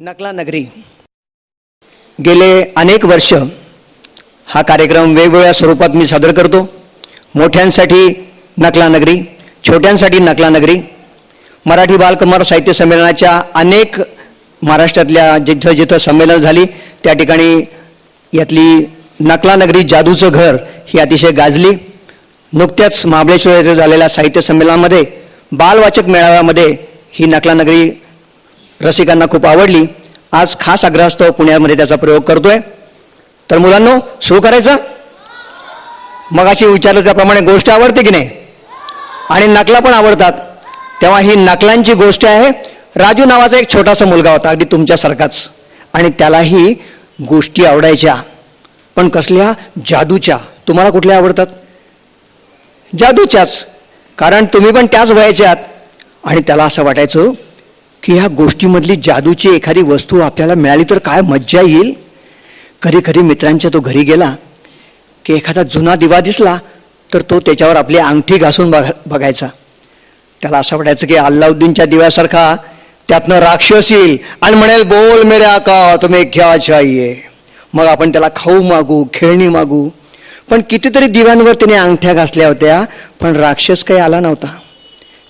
नकला नगरी गेले अनेक वर्ष हा कार्यक्रम वेगवेगळ्या स्वरूपात मी सादर करतो. मोठ्यांसाठी नकला नगरी, छोट्यांसाठी नकला नगरी. मराठी बालकुमार साहित्य संमेलनाच्या अनेक महाराष्ट्रातल्या जिथं जिथं संमेलन झाली त्या ठिकाणी यातली नकला नगरी जादूचं घर ही अतिशय गाजली. नुकत्याच महाबळेश्वर येथे झालेल्या साहित्य संमेलनामध्ये बालवाचक मेळाव्यामध्ये ही नकला नगरी रसिकांना खूप आवडली. आज खास आग्रहास्तव पुण्यामध्ये त्याचा प्रयोग करतोय. तर मुलांनो सुरू करायचं. मगाशी विचारलं त्याप्रमाणे गोष्ट आवडते की नाही, आणि नकला पण आवडतात. तेव्हा ही नकलांची गोष्ट आहे. राजू नावाचा एक छोटासा मुलगा होता, अगदी तुमच्यासारखाच, आणि त्यालाही गोष्टी आवडायच्या, पण कसल्या? जादूच्या. तुम्हाला कुठल्या आवडतात? जादूच्याच, कारण तुम्ही पण त्याच वयाचे आहात. आणि त्याला असं वाटायचं की ह्या गोष्टीमधली जादूची एखादी वस्तू आपल्याला मिळाली तर काय मज्जा येईल. कधी कधी मित्रांच्या तो घरी गेला की एखादा जुना दिवा दिसला तर तो त्याच्यावर आपली अंगठी घासून बघायचा. त्याला असं वाटायचं की अल्लाउद्दीनच्या दिव्यासारखा त्यातनं राक्षस येईल आणि म्हणेल, बोल मेरे आका तुम्हें क्या चाहिए. मग आपण त्याला खाऊ मागू, खेळणी मागू. पण कितीतरी दिव्यांवर त्याने अंगठ्या घासल्या होत्या, पण राक्षस काही आला नव्हता.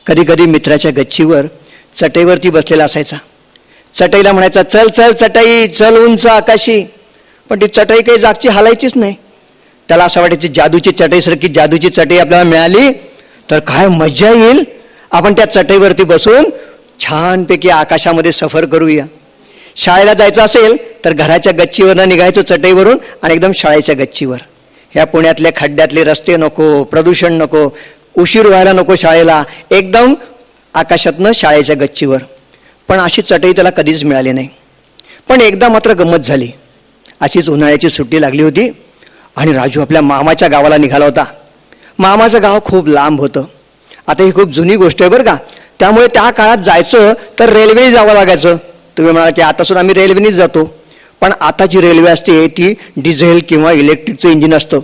कधी कधी मित्राच्या गच्चीवर चटईवरती बसलेला असायचा. चटईला म्हणायचा, चल चल चटई, चल उंच आकाशी. पण ती चटई काही जागची हालायचीच नाही. त्याला असं वाटायची जादूची चटईसारखी जादूची चटई आपल्याला मिळाली तर काय मज्जा येईल. आपण त्या चटईवरती बसून छानपैकी आकाशामध्ये सफर करूया. शाळेला जायचं असेल तर घराच्या गच्चीवरनं निघायचं चटईवरून आणि एकदम शाळेच्या गच्चीवर. ह्या पुण्यातले खड्ड्यातले रस्ते नको, प्रदूषण नको, उशीर व्हायला नको शाळेला, एकदम आकाशातनं शाळेच्या गच्चीवर. पण अशी चटई त्याला कधीच मिळाली नाही. पण एकदा मात्र गंमत झाली. अशीच उन्हाळ्याची सुट्टी लागली होती आणि राजू आपल्या मामाच्या गावाला निघाला होता. मामाचं गाव खूप लांब होतं. आता ही खूप जुनी गोष्ट आहे बरं का, त्यामुळे त्या काळात जायचं तर रेल्वेने जावं लागायचं. तुम्ही म्हणाल की आता सुद्धा आम्ही रेल्वेनेच जातो, पण आता जी रेल्वे असते ती डिझेल किंवा इलेक्ट्रिकचं इंजिन असतं.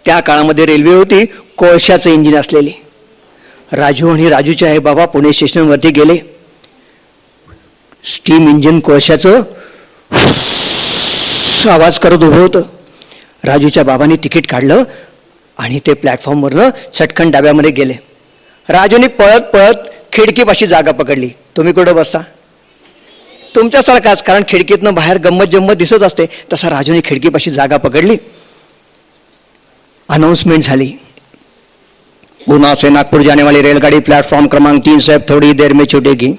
त्या काळामध्ये रेल्वे होती कोळशाचं इंजिन असलेली. राजू आणि राजूचे आई बाबा पुणे स्टेशनवरती गेले. स्टीम इंजिन कोळशाचं आवाज करत उभं होतं. राजूच्या बाबांनी तिकीट काढलं आणि ते प्लॅटफॉर्मवरनं चटकन डाब्यामध्ये गेले. राजूने पळत पळत खिडकीपाशी जागा पकडली. तुम्ही कुठं बसता? तुमच्यासारखाच, कारण खिडकीतनं बाहेर गंमत जम्मत दिसत असते. तसा राजूने खिडकीपाशी जागा पकडली. अनाउन्समेंट झाली, गुना से नागपुर जाने वाली रेलगाड़ी प्लेटफॉर्म क्रमांक 3 से थोड़ी देर में छूटेगी.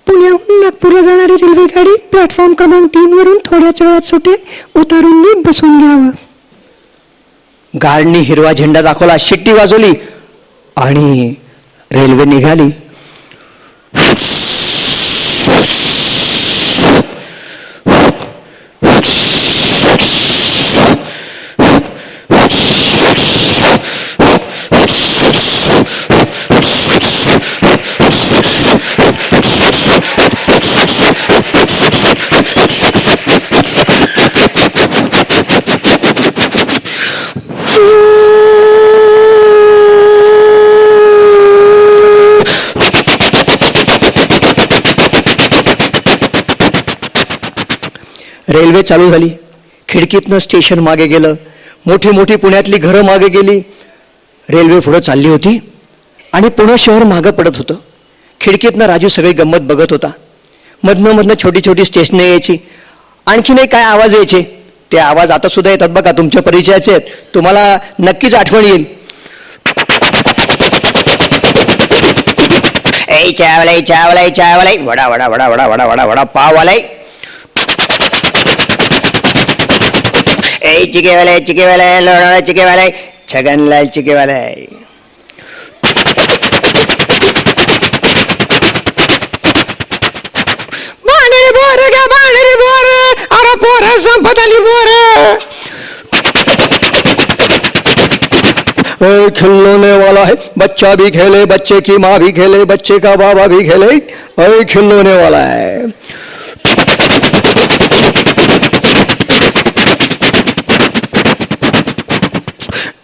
पुण्याहून नागपूरला जाणारी रेल्वेगाडी प्लॅटफॉर्म क्रमांक 3 वरून थोड्याच वेळात सुटेल, उतारून बसून घ्यावं. गार्डनी हिरवा झेंडा दाखवला, शिट्टी वाजवली आणि रेल्वे निघाली. रेल्वे चालू झाली. खिडकीतनं स्टेशन मागे गेलं. मोठी मोठी पुण्यातली घरं मागे गेली. रेल्वे पुढं चालली होती आणि पुणे शहर मागं पडत होतं. खिडकीतनं राजू सगळी गंमत बघत होता. मधनं छोटी छोटी स्टेशनं यायची. आणखी नाही काय आवाज यायचे. ते आवाज आता सुद्धा येतात बघा, तुमच्या परिचयाचे आहेत, तुम्हाला नक्कीच आठवण येईल. ए चावलाई चावलाई चावलाई, वडा वडा वडा वडा वडा वडा वडा पाववालाई. ए चिकेवाले चिकेवाले, लोणावळा चिकेवाले, छगनलाल चिकेवाले. बाणेरी बोर ग बाणेरी बोर, अरे पोर संपत आली बोर. खिलौने वाला है, बच्चा भी खेले, बच्चे की माँ भी खेले, बच्चे का बाबा भी खेले. खिलौने वाला है.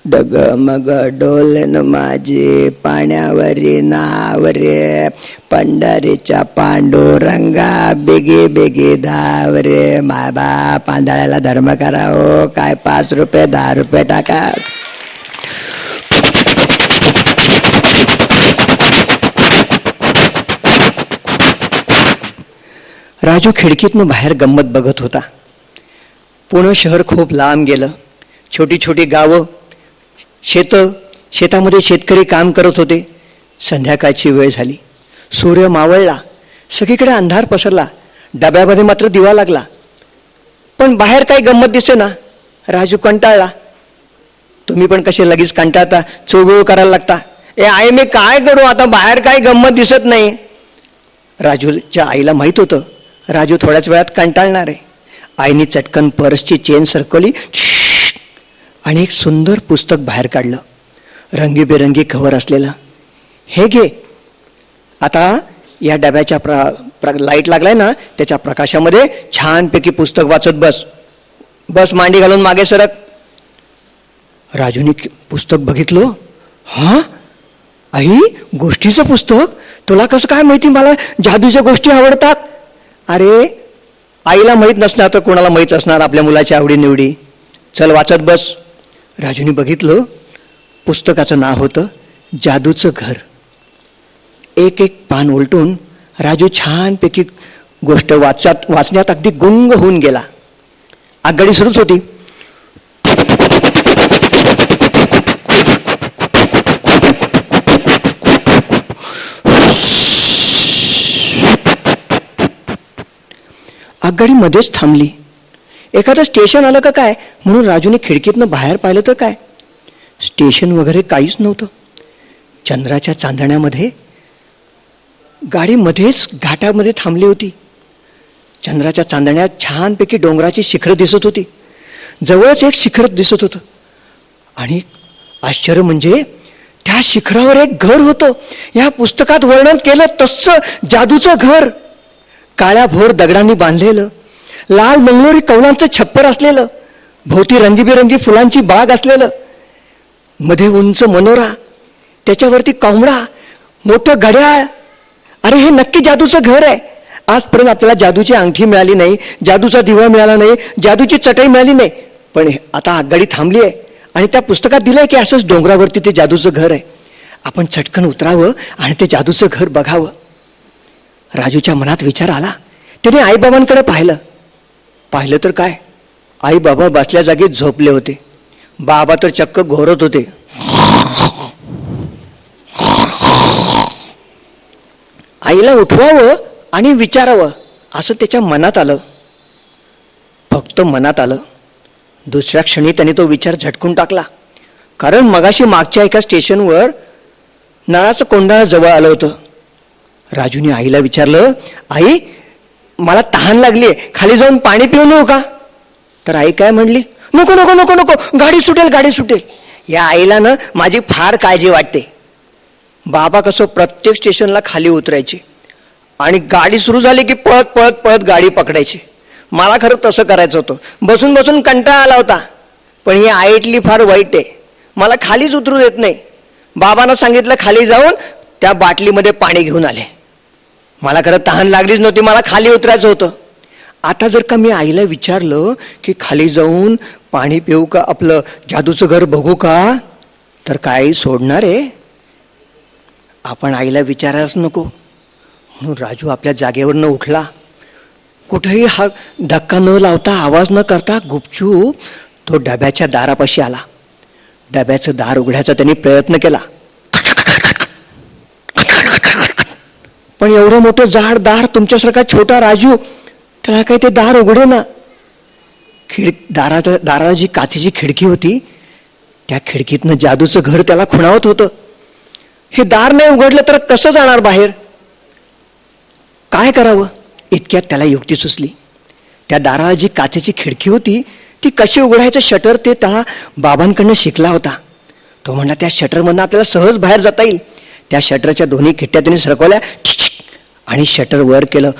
डगमग डोलन माझे पाण्यावरी नाव रे, पंढरीच्या पांडुरंगा बेगे बेगे धाव रे. बाबा पांदळ्याला धर्म करा हो, काय 5 रुपये 10 रुपये टाका. राजू खिडकीतनं बाहेर गंमत बघत होता. पुणे शहर खूप लांब गेलं. छोटी छोटी गावं, शेतामध्ये शेतकरी काम करत होते. संध्याकाळची वेळ झाली. सूर्य मावळला. सगळीकडे अंधार पसरला. डब्यामध्ये मात्र दिवा लागला. पण बाहेर काही गंमत दिसेना. राजू कंटाळला. तुम्ही पण कसे लगेच कंटाळता, चोबीळ करायला लागता. आई मी काय करू आता, बाहेर काही गंमत दिसत नाही. राजूच्या आईला माहित होतं राजू थोड्याच वेळात कंटाळणार आहे. आईने चटकन पर्सची चेन सरकवली आणि एक सुंदर पुस्तक बाहेर काढलं, रंगीबेरंगी कव्हर असलेलं. हे घे, आता या डब्याच्या लाईट लागलाय ना, त्याच्या प्रकाशामध्ये छानपैकी पुस्तक वाचत बस. बस मांडी घालून मागे सरक. राजूने पुस्तक बघितलं. हा आई, गोष्टीचं पुस्तक? तुला कसं काय माहिती मला जादूच्या गोष्टी आवडतात? अरे आईला माहीत नसणार तर कोणाला माहीत असणार आपल्या मुलाच्या आवडीनिवडी. चल वाचत बस. राजूने बघितलं. पुस्तकाचं नाव होतं जादूचं घर. एक एक पान उलटून राजू छानपैकी गोष्ट वाचण्यात अगदी गुंग होऊन गेला. आगगाडी सुरूच होती. आगगाडी मध्येच थांबली. एखादं स्टेशन आलं का काय म्हणून राजूने खिडकीतनं बाहेर पाहिलं तर काय, स्टेशन वगैरे काहीच नव्हतं. चंद्राच्या चांदण्यामध्ये गाडी मध्येच घाटामध्ये थांबली होती. चंद्राच्या चांदण्यात छानपैकी डोंगराची शिखरं दिसत होती. जवळच एक शिखर दिसत होतं आणि आश्चर्य म्हणजे त्या शिखरावर एक घर होतं. या पुस्तकात वर्णन केलं तसं जादूचं घर. काळ्या भोर दगडांनी बांधलेलं, लाल मंगलोरी कौलांचं छप्पर असलेलं, भोवती रंगीबेरंगी फुलांची बाग असलेलं, मध्ये उंच मनोरा, त्याच्यावरती कोंबडा, मोठं घड्याळ. अरे हे नक्की जादूचं घर आहे. आजपर्यंत आपल्याला जादूची अंगठी मिळाली नाही, जादूचा दिवा मिळाला नाही, जादूची चटई मिळाली नाही. पण आता आगगाडी थांबली आहे आणि त्या पुस्तकात दिलंय की असंच डोंगरावरती ते जादूचं घर आहे. आपण चटकन उतरावं आणि ते जादूचं घर बघावं. राजूच्या मनात विचार आला. त्याने आईबाबांकडे पाहिलं तर काय, आई बाबा बसल्या जागी झोपले होते. बाबा तर चक्क घोरत होते. आईला उठवावं आणि विचारावं असं त्याच्या मनात आलं. फक्त मनात आलं. दुसऱ्या क्षणी त्याने तो विचार झटकून टाकला. कारण मगाशी मागच्या एका स्टेशनवर नळाचं कोंडाळं जवळ आलं होतं. राजूने आईला विचारलं, आई मला तहान लागली, खाली जाऊन पाणी पिऊन येऊ का? तर आई काय म्हणली, नको नको नको नको, गाडी सुटेल गाडी सुटेल. या आईला ना माझी फार काळजी वाटते. बाबा कसं प्रत्येक स्टेशनला खाली उतरायचे आणि गाडी सुरू झाली की पळत पळत पळत गाडी पकडायची. मला खरं तसं करायचं होतं. बसून बसून कंटाळा आला होता. पण ही आईटली फार वाईट आहे, मला खालीच उतरू देत नाही. बाबांना सांगितलं खाली जाऊन त्या बाटलीमध्ये पाणी घेऊन आले. मला खरं तहान लागलीच नव्हती, मला खाली उतरायचं होतं. आता जर का मी आईला विचारलं की खाली जाऊन पाणी पिऊ का, आपलं जादूचं घर बघू का, तर काय सोडणार आहे? आपण आईला विचारायलाच नको. म्हणून राजू आपल्या जागेवरनं उठला. कुठेही हा धक्का न लावता, आवाज न करता गुपचूप तो डब्याच्या दारापाशी आला. डब्याचं दार उघडायचा त्यांनी प्रयत्न केला. पण एवढं मोठं जाड दार, तुमच्यासारखा छोटा राजू, त्याला काही ते दार उघडे ना. दाराला जी काचेची खिडकी होती त्या खिडकीतनं जादूचं घर त्याला खुणावत होतं. हे दार नाही उघडलं तर कसं जाणार बाहेर? काय करावं? इतक्यात त्याला युक्ती सुचली. त्या दाराला जी काचेची खिडकी होती ती कशी उघडायचं शटर ते त्याला बाबांकडनं शिकला होता. तो म्हणला त्या शटरमधनं आपल्याला सहज बाहेर जाता येईल. त्या शटरच्या दोन्ही खिडक्या त्याने सरकवल्या आणि शटर वर केलं.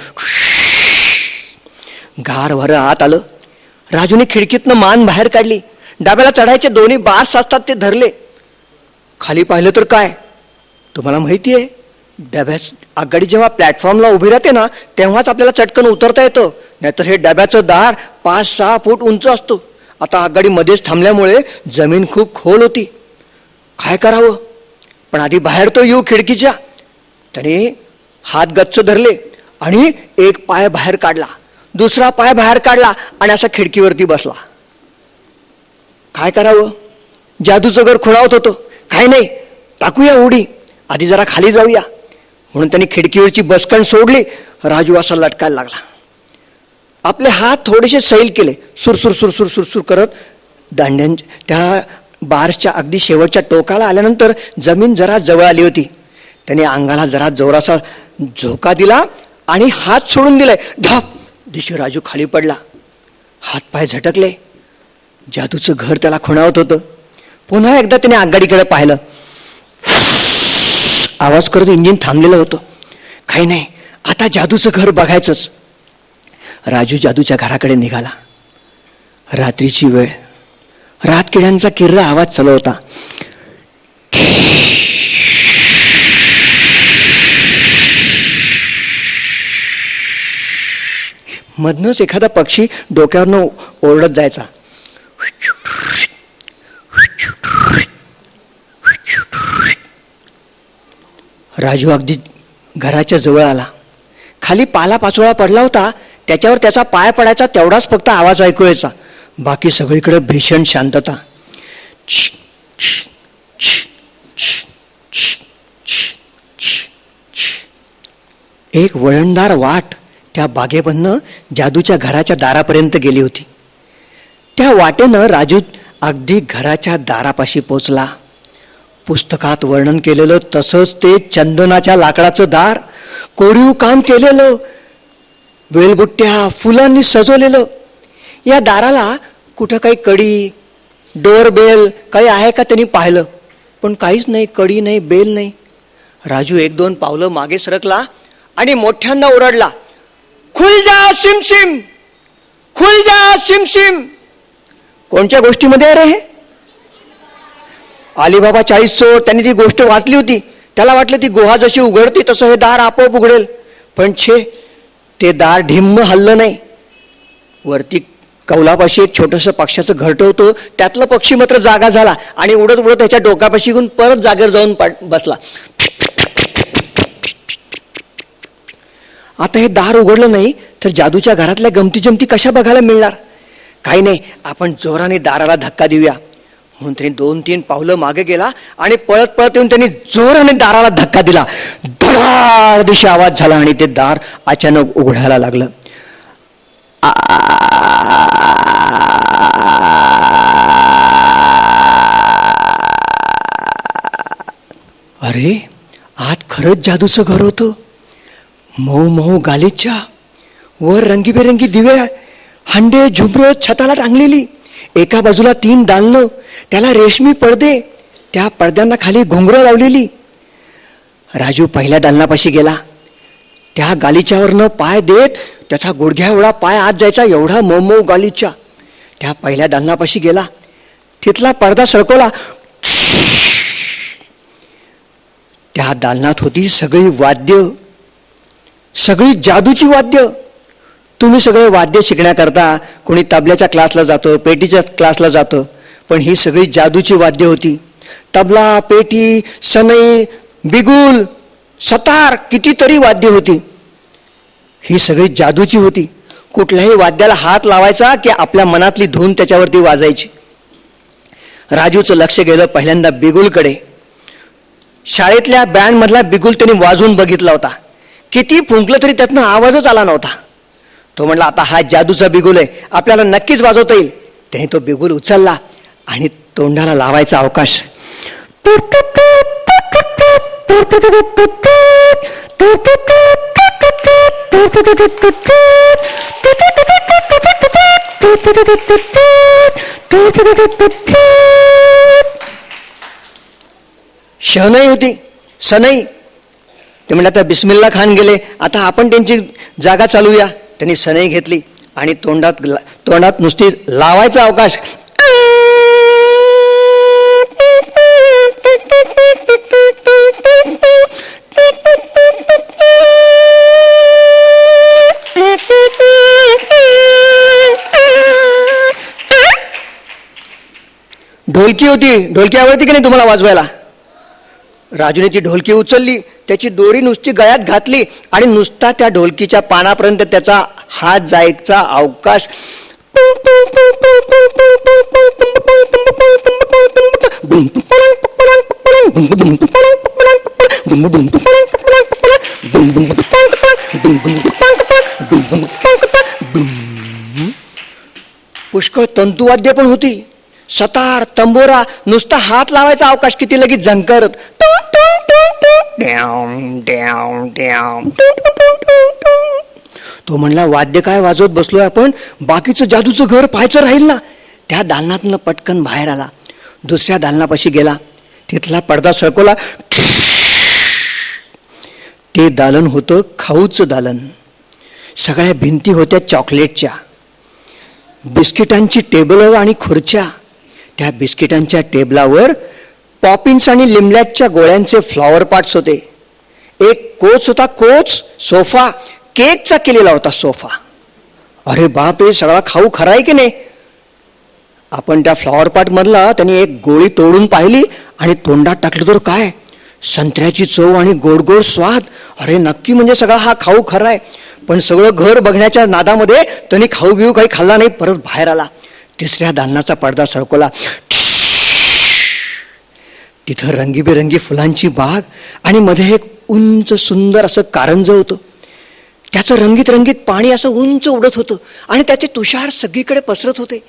गार वारं आत आलं. राजूने खिडकीतनं मान बाहेर काढली. डब्याला चढायचे दोन्ही बार्स असतात ते धरले. खाली पाहिलं तर काय, तुम्हाला माहिती आहे, डब्याच आगगाडी जेव्हा प्लॅटफॉर्मला उभी राहते ना तेव्हाच आपल्याला चटकन उतरता येतं, नाहीतर हे डब्याचं दार 5-6 फूट उंच असतो. आता आगगाडी मध्येच थांबल्यामुळे जमीन खूप खोल होती. काय करावं, पण आधी बाहेर तो येऊ खिडकीच्या. त्याने हात गच्च धरले आणि एक पाय बाहेर काढला, दुसरा पाय बाहेर काढला आणि असा खिडकीवरती बसला. काय करावं, जादूचं घर खुणावत होतं. काय नाही, टाकूया उडी, आधी जरा खाली जाऊया. म्हणून त्यांनी खिडकीवरची बसकण सोडली. राजू असा लटकायला लागला. आपले हात थोडेसे सैल केले, सुरसुर सुरसुर सुरसुर करत त्या बार्सच्या अगदी शेवटच्या टोकाला आल्यानंतर जमीन जरा जवळ आली होती. त्याने अंगाला जरा जोराचा झोका दिला आणि हात सोडून दिलाय. धाप दिशे राजू खाली पडला. हात पाय झटकले. जादूचं घर त्याला खुणावत होतं. पुन्हा एकदा त्याने आगगाडीकडे पाहिलं. आवाज करत इंजिन थांबलेलं होतं. काही नाही, आता जादूचं घर बघायचंच. राजू जादूच्या घराकडे निघाला. रात्रीची वेळ, रातकिड्यांचा किर्रा आवाज चालू होता. मधनच एखादा पक्षी डोक्यावरनं ओरडत जायचा. राजू अगदी घराच्या जवळ आला. खाली पाला पाचोळा पडला होता, त्याच्यावर त्याचा पाय पडायचा तेवढाच फक्त आवाज ऐकू यायचा. बाकी सगळीकडे भीषण शांतता. एक वळणदार वाट त्या बागेमधनं जादूच्या घराच्या दारापर्यंत गेली होती. त्या वाटेनं राजू अगदी घराच्या दारापाशी पोचला. पुस्तकात वर्णन केलेलं तसंच ते चंदनाच्या लाकडाचं दार, कोरीव काम केलेलं, वेलबुट्ट्या फुलांनी सजवलेलं. या दाराला कुठं काही कडी, डोअरबेल काही आहे का त्यांनी पाहिलं, पण काहीच नाही. कडी नाही, बेल नाही. राजू 1-2 पावलं मागे सरकला आणि मोठ्यांदा ओरडला, खुल जा सिमसिम, खुल जा सिमसिम. कोणत्या गोष्टीमध्ये रे हे? अलीबाबा 40 चोर. त्यांनी ती गोष्ट वाचली होती. त्याला वाटलं ती गुहा जशी उघडते तसं हे दार आपोआप उघडेल. पण छे, ते दार ढिम्म हल्लं नाही. वरती कौलापाशी एक छोटंसं पक्ष्याचं घरटं होतं. त्यातलं पक्षी मात्र जागा झाला आणि उडत उडत त्याच्या डोक्यापाशी घेऊन परत जागेवर जाऊन बसला. आता हे दार उघडलं नाही तर जादूच्या घरातल्या गमती जमती कशा बघायला मिळणार? काही नाही, आपण जोराने दाराला धक्का देऊया. म्हणून त्यांनी 2-3 पावलं मागे गेला आणि पळत पळत येऊन त्यांनी जोराने दाराला धक्का दिला. धडाड दिशा आवाज झाला आणि ते दार अचानक उघडायला लागलं. अरे, आत खरंच जादूचं घर होतं. मऊ मऊ गालीच्या, वर रंगीबेरंगी दिवे, हांडे झुंबर छताला टांगलेली. एका बाजूला 3 दालनं, त्याला रेशमी पडदे, त्या पडद्यांना खाली घुंगरं लावलेली. राजू पहिल्या दालनापाशी गेला. त्या गालीच्यावरनं पाय देत त्याचा गुडघ्या एवढा पाय आत जायचा, एवढा मऊ मऊ गालीच्या. त्या पहिल्या दालनापाशी गेला, तिथला पडदा सरकवला. त्या दालनात होती सगळी वाद्य, सगळी जादूची वाद्य. तुम्ही सगळे वाद्य शिकण्याकरता कोणी तबल्याच्या क्लासला जातं, पेटीच्या क्लासला जातं, पण ही सगळी जादूची वाद्य होती. तबला, पेटी, सनई, बिगुल, सतार, कितीतरी वाद्य होती. ही सगळी जादूची होती. कुठल्याही वाद्याला हात लावायचा की आपल्या मनातली धून त्याच्यावरती वाजायची. राजूचं लक्ष गेलं पहिल्यांदा बिगुलकडे. शाळेतल्या बँडमधला बिगुल त्यांनी वाजवून बघितला होता. किती फुंकलं तरी त्यातनं आवाजच आला नव्हता. तो म्हणला, आता हा जादूचा बिगुल आहे, आपल्याला नक्कीच वाजवता येईल. त्याने तो बिगुल उचलला आणि तोंडाला लावायचा अवकाश. शहनाई होती, सनई. ते म्हणले, आता बिस्मिल्ला खान गेले, आता आपण त्यांची जागा चालूया. त्यांनी सनई घेतली आणि तोंडात नुसती लावायचा अवकाश. ढोलकी होती. ढोलकी आवडती की नाही तुम्हाला वाजवायला? राजूने ती ढोलकी उचलली, त्याची दोरी नुसती गळ्यात घातली आणि नुसता त्या ढोलकीच्या पानापर्यंत त्याचा हात जायचा अवकाश. पुष्कळ तंतुवाद्य पण होती. सतार, तंबोरा, नुसता हात लावायचा अवकाश किती लगेच झंकारत. तो म्हणला वाद्य काय वाजवत बसलोय आपण, बाकीचं जादूचं घर पाहायचं राहील ना. त्या दालनातनं पटकन बाहेर आला, दुसऱ्या दालनापाशी गेला, तिथला पडदा सरकवला. ते दालन होतं खाऊचं दालन. सगळ्या भिंती होत्या चॉकलेटच्या. बिस्किटांची टेबल आणि खुर्च्या. त्या बिस्किटांच्या टेबलावर पॉपिन्स आणि लिमलॅटच्या गोळ्यांचे फ्लॉवर पॉट्स होते. एक कोच होता, कोच. सोफा केकचा केलेला होता सोफा. अरे बाप रे, सगळा खाऊ खरा आहे की नाही. आपण त्या फ्लॉवर पॉट मधला त्याने एक गोळी तोडून पाहिली आणि तोंडात टाकलं तर काय संत्र्याची चव आणि गोड गोड स्वाद. अरे नक्की म्हणजे सगळा हा खाऊ खरा आहे. पण सगळं घर बघण्याच्या नादामध्ये त्यांनी खाऊ बिऊ काही खाल्ला नाही. परत बाहेर आला, तिसऱ्या दालनाचा पडदा सरकवला. तिथं रंगीबेरंगी फुलांची बाग आणि मध्ये एक उंच सुंदर असं कारंज होतं. त्याचं रंगीत रंगीत पाणी असं उंच उडत होतं आणि त्याचे तुषार सगळीकडे पसरत होते.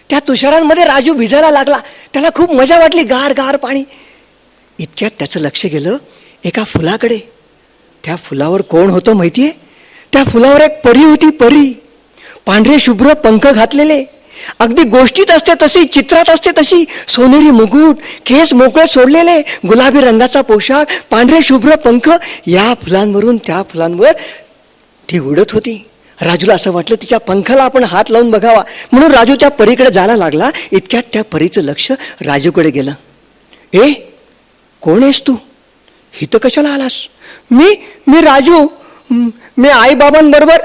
त्या तुषारांमध्ये राजू भिजायला लागला. त्याला खूप मजा वाटली, गार गार पाणी. इतक्यात त्याचं लक्ष गेलं एका फुलाकडे. त्या फुलावर कोण होतं माहितीये? त्या फुलावर एक परी होती. परी, पांढरे शुभ्र पंख घातलेले, अगदी गोष्टीत असते तशी, चित्रात असते तशी. सोनेरी मुकुट, केस मोकळे सोडलेले, गुलाबी रंगाचा पोशाख, पांढरे शुभ्र पंख. या फुलांवरून त्या फुलांवर ती उडत होती. राजूला असं वाटलं तिच्या पंखाला आपण हात लावून बघावा, म्हणून राजू त्या परीकडे जायला लागला. इतक्यात त्या परीचं लक्ष राजूकडे गेलं. ए, कोण आहेस तू? इथं कशाला आलास? मी राजू. मी आईबाबांबरोबर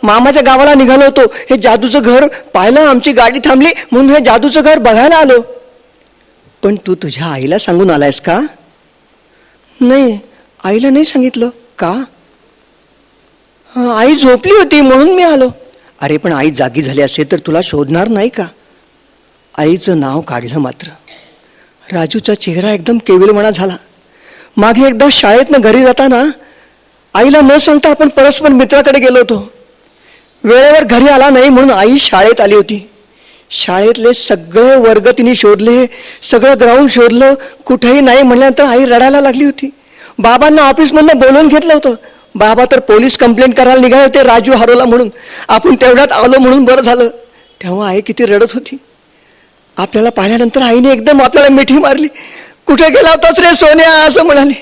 मामाच्या गावाला निघालो होतो. हे जादूचं घर पाहिलं, आमची गाडी थांबली म्हणून हे जादूचं घर बघायला आलो. पण तू तुझ्या आईला सांगून आलायस का? नाही, आईला नाही सांगितलं. का? आई झोपली होती म्हणून मी आलो. अरे पण आई जागी झाली असेल तर तुला शोधणार नाही का? आईचं नाव काढलं मात्र राजूचा चेहरा एकदम केविलमणा झाला. मागे एकदा शाळेतनं घरी जाताना आईला न सांगता आपण परस्पर मित्राकडे गेलो होतो. वेळेवर घरी आला नाही म्हणून आई शाळेत आली होती. शाळेतले सगळे वर्ग तिने शोधले, सगळं ग्राउंड शोधलं, कुठेही नाही म्हणल्यानंतर आई रडायला लागली होती. बाबांना ऑफिसमधनं बोलवून घेतलं होतं. बाबा तर पोलीस कंप्लेंट करायला निघाले होते राजू हरवला म्हणून. आपण तेवढ्यात आलो म्हणून बरं झालं. तेव्हा आई किती रडत होती. आपल्याला पाहिल्यानंतर आईने एकदम आपल्याला मिठी मारली. कुठे गेला होताच रे सोन्या असं म्हणाली.